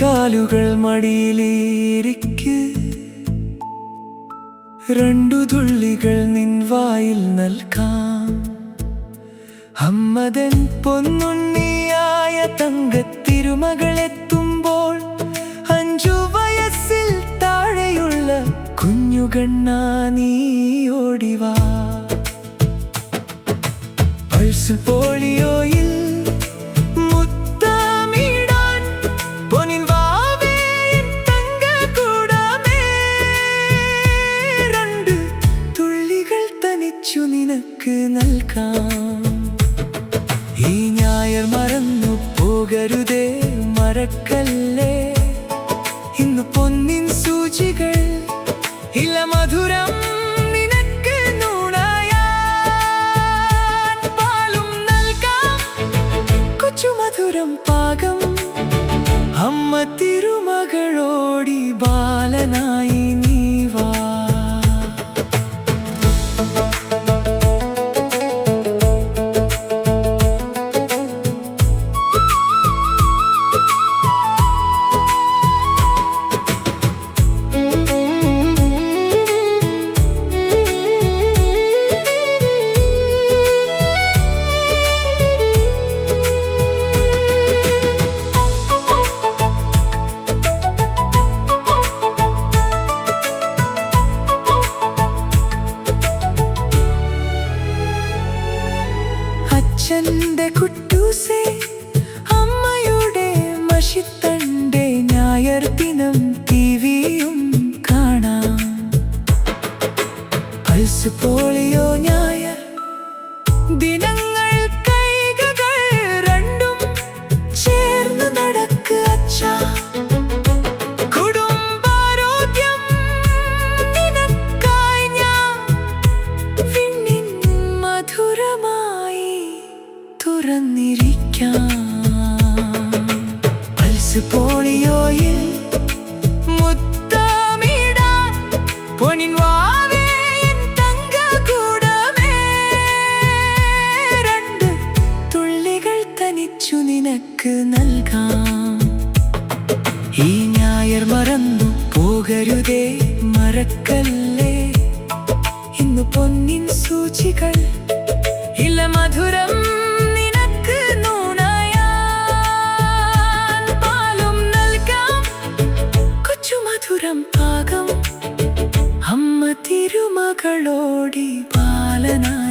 കാലുകൾ മടിയിലിരിക്ക്, രണ്ടു തുള്ളികൾ നിൻ വായിൽ നൽകാം. അമ്മതൻ പൊന്നുണ്ണിയായ തങ്കത്തിരുമകളെത്തുമ്പോൾ 5 വയസ്സിൽ താഴെയുള്ള കുഞ്ഞുകണ്ണാ നീ ഓടിവാ. പൾസ് പോളിയോയിൽ മുത്തമിടാൻ പൊന്നിൻ വാവേ തങ്കക്കൂടമേ, 2 തുള്ളികൾ തനിച്ചു നിനക്ക് നൽകാം. ഈ ഞായർ മറന്നു പോകരുതേ, മറക്കല്ലേ, ഇന്ന് പൊന്നിൻ സൂചികൾ ഇല്ല മധുരം നിനക്ക് നുണയാൻ. പാലും നൽകാം, കൊച്ചു മധുരം പാകം. അമ്മ തിരുമകളോടി ബാലനായി നീ വാ. അച്ഛൻ്റെ കുട്ടൂസേ, അമ്മയുടെ മഷിത്തണ്ടേ, ഞായർ ദിനം ടിവിയും കാണാം. പൾസ് പോളിയോ ഞായർ ദിനങ്ങൾ, കൈകൾ രണ്ടും ചേർന്ന് നടക്ക് അച്ഛാ. കുടുംബാരോഗ്യം നിനക്കായി ഞാൻ വിണ്ണിൻ മധുരമായി തുറന്നിരിക്കാം. പൾസ് പോളിയോയിൽ മുത്തമിടാൻ പൊന്നിൻ വാവേ തങ്കക്കൂടമേ, 2 തുള്ളികൾ തനിച്ചു നിനക്ക് നൽകാം. ഈ ഞായർ മറന്നു പോകരുതേ, മറക്കല്ലേ, ഇന്ന് പൊന്നിൻ സൂചികൾ ഇല്ല മധുരം നിനക്ക് നുണയാൻ. പാലും നൽകാം, കൊച്ചു മധുരം പാകം. അമ്മ തിരുമകളോടി ബാലനായി